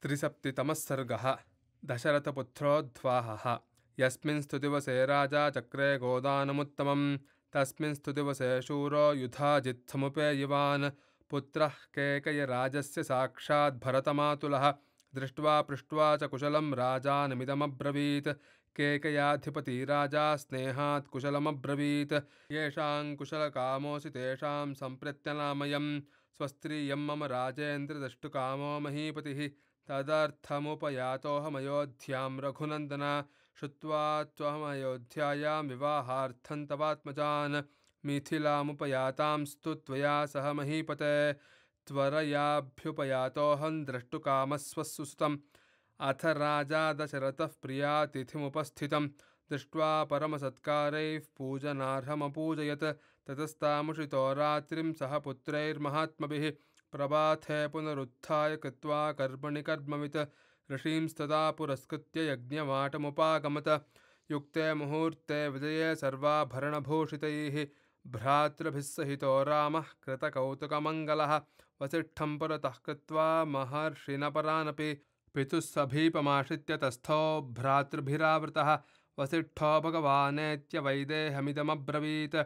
त्रिसप्तितमः सर्गः। दशरथपुत्रोद्वाहः। यस्मिंस्तु दिवसे राजा चक्रे गोदानमुत्तमं तस्मिंस्तु दिवसे शूरो युधाजित्समुपेयिवान् पुत्रः केकयराजस्य साक्षात् भरतमातुलः दृष्ट्वा पृष्ट्वा च कुशलं राजानमिदमब्रवीत्। केकयाधिपति राजा स्नेहात् कुशलमब्रवीत्। येषां कुशलकामोऽसि तेषां सम्प्रत्यनामयम् स्वस्त्रियं मम राजेन्द्र द्रष्टुकामो महीपतिः तदर्थमुपयातोऽहमयोध्यां रघुनन्दन श्रुत्वा त्वमयोध्यायां विवाहार्थं तवात्मजान् मिथिलामुपयातांस्तु त्वया सह महीपते त्वरयाभ्युपयातोऽहं द्रष्टुकामस्वसुतम् अथ राजा दशरथः प्रियातिथिमुपस्थितं दृष्ट्वा परमसत्कारैः पूजनार्हमपूजयत् ततस्तामुषितो रात्रिं सह पुत्रैर्महात्मभिः प्रभाते पुनरुत्थाय कृत्वा कर्मणि कर्मवित् ऋषींस्तदा पुरस्कृत्य यज्ञवाटमुपागमत युक्ते मुहूर्ते विजये सर्वाभरणभूषितैः भ्रातृभिस्सहितो रामः कृतकौतुकमङ्गलः वसिष्ठं पुरतः कृत्वा महर्षिणपरानपि पितुः सभीपमाश्रित्य तस्थो भ्रातृभिरावृतः वसिष्ठो भगवानेत्यवैदेहमिदमब्रवीत्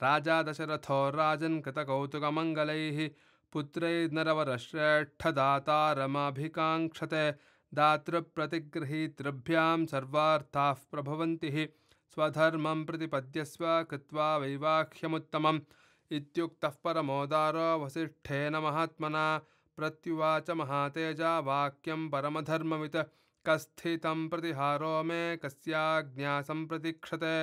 राजा दशरथो राजन् कृतकौतुकमङ्गलैः पुत्रैर्नरवरश्रेष्ठदातारमभिकाङ्क्षते दातृप्रतिगृहीतृभ्यां सर्वार्थाः प्रभवन्ति स्वधर्मं प्रतिपद्यस्व कृत्वा वैवाह्यमुत्तमम् इत्युक्तः परमोदारो वसिष्ठेन महात्मना प्रत्युवाच महातेजा वाक्यं परमधर्मवित् कस्थितं प्रतिहारो मे कस्याज्ञा सम्प्रतीक्षते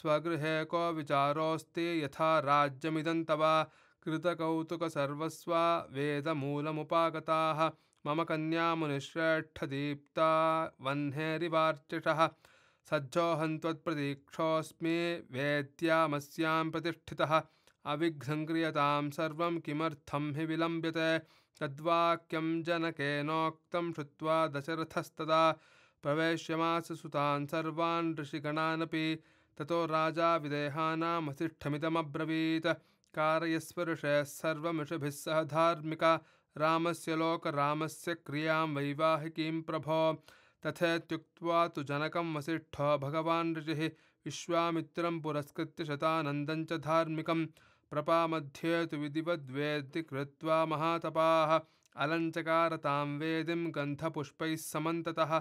स्वगृहे को विचारोऽस्ति यथा राज्यमिदं तव कृतकौतुकसर्वस्वा वेदमूलमुपागताः मम कन्या मुनिश्रेष्ठदीप्ता वह्नेरिवार्चिषः सज्जोऽहं त्वत्प्रतीक्षोऽस्मि वेद्यामस्यां प्रतिष्ठितः अविघ्नं क्रियतां सर्वं किमर्थं हि विलम्ब्यते तद्वाक्यं जनकेनोक्तं श्रुत्वा दशरथस्तदा प्रवेश्यमास सुतान् सर्वान् ऋषिगणानपि ततो राजा विदेहानां वसिष्ठमिदमब्रवीत् कारयस्व ऋषयः सर्वमिषभिः सह धार्मिका रामस्य लोकरामस्य क्रियां वैवाहिकीं प्रभो तथेत्युक्त्वा तु जनकं वसिष्ठो भगवान् ऋषिः विश्वामित्रं पुरस्कृत्य शतानन्दं च धार्मिकं प्रपामध्ये तु विधिवद्वेद्य कृत्वा महातपाः अलञ्चकारतां वेदिं गन्धपुष्पैः समन्ततः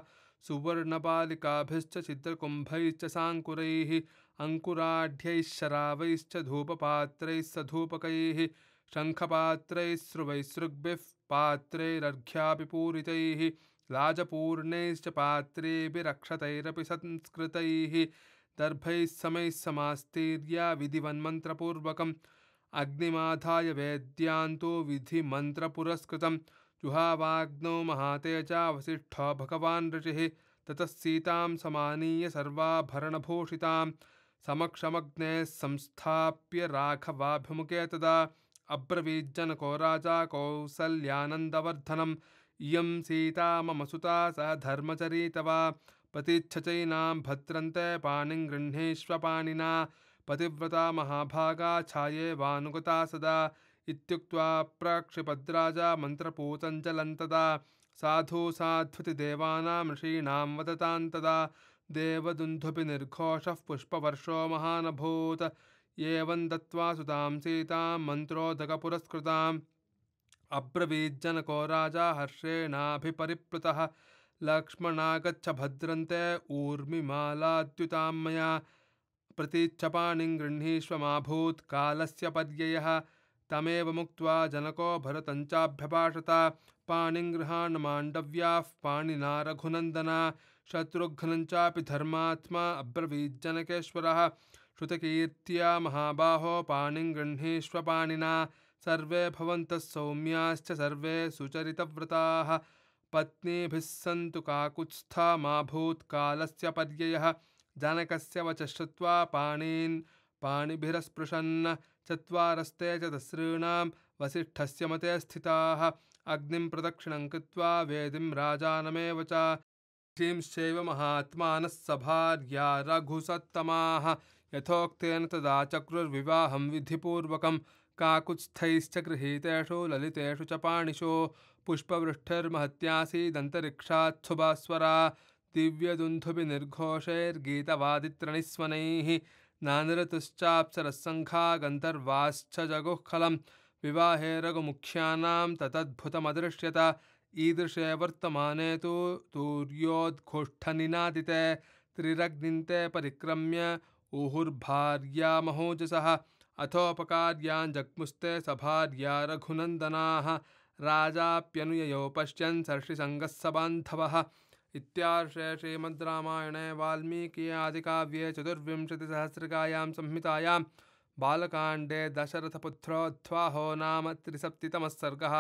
सुवर्णबालिकाभिश्च छिद्रकुम्भैश्च साङ्कुरैः अङ्कुराढ्यैः शरावैश्च धूपपात्रैः सधूपकैः शङ्खपात्रैः स्रुवैसृग्भिः पात्रैरर्घ्यापि पूरितैः लाजपूर्णैश्च पात्रेभिरक्षतैरपि संस्कृतैः दर्भैः समैः समास्तीर्य विधिवन्मन्त्रपूर्वकम् अग्निमाधाय वेद्यान्तु विधिमन्त्रपुरस्कृतं जुहावाग्नौ महातेजा वसिष्ठो भगवान् ऋषिः ततः सीतां समानीय सर्वाभरणभूषितां समक्षमग्ने संस्थाप्य राघवाभिमुखे तदा अब्रवीज्जनको राजा कौसल्यानन्दवर्धनम् इयं सीता मम सुता स धर्मचरी तव प्रतीच्छचैनां भद्रन्ते पाणिं गृह्णीष्व पाणिना पतिव्रता महाभागा छायेवानुगता सदा इत्युक्त्वा प्रक्षिपद्राजा मन्त्रपूतञ्जलन्तदा साधु साध्वति देवानां ऋषीणां वदतान्तदा देवदुन्धुपि निर्घोषः पुष्पवर्षो महानभूत् एवं दत्त्वा सुतां सीतां मन्त्रोदकपुरस्कृताम् अब्रवीज्जनको राजा हर्षेणाभिपरिप्लुतः लक्ष्मणागच्छ भद्रन्ते ऊर्मिमालाद्युतां मया प्रतीच्छपाणिं गृह्णीष्व माभूत् कालस्य पर्ययः तमेव मुक्त्वा जनको भरतञ्चाभ्यभाषत पाणिं गृहाण माण्डव्याः पाणिना रघुनन्दना शत्रुघ्नञ्चापि धर्मात्मा अब्रवीज्जनकेश्वरः श्रुतकीर्त्या महाबाहो पाणिं गृह्णीष्व पाणिना सर्वे भवन्तः सौम्याश्च सर्वे सुचरितव्रताः पत्नीभिः सन्तु काकुत्स्था मा भूत्कालस्य पर्ययः जनकस्य वचः श्रुत्वा पाणीन् पाणिभिरस्पृशन् चत्वारस्ते च दस्ॄणां वसिष्ठस्य मते स्थिताः अग्निं प्रदक्षिणं कृत्वा वेदिं राजानमेव च ऋषींश्चैव महात्मानः सभार्या रघुसत्तमाः यथोक्तेन तदा चक्रुर्विवाहं विधिपूर्वकं काकुत्स्थैश्च गृहीतेषु ललितेषु च पाणिषु पुष्पवृष्टिर्महत्यासीदन्तरिक्षात् सुभास्वरा दिव्यदुन्दुभिनिर्घोषैर्गीतवादित्रनिस्वनैः नानिरतुश्चाप्सरस्सङ्घा गन्धर्वाश्च जगुःखलं विवाहे रघुमुख्यानां ततद्भुतमदृश्यत ईदृशे वर्तमाने तु तूर्योद्घोष्ठनिनादिते त्रिरग्निन्ते परिक्रम्य ऊहुर्भार्यामहोजसः अथोपकार्यान् जग्मुस्ते सभार्या रघुनन्दनाः राजाप्यनुययो पश्यन् सर्षिसङ्गः स बान्धवः इत्यार्षे श्रीमद् रामायणे वाल्मीकि आदिकाव्ये चतुर्विंशतिसहस्रकायां संहितायां बालकाण्डे दशरथपुत्रोद्ध्वाहो नाम 63तमः सर्गः।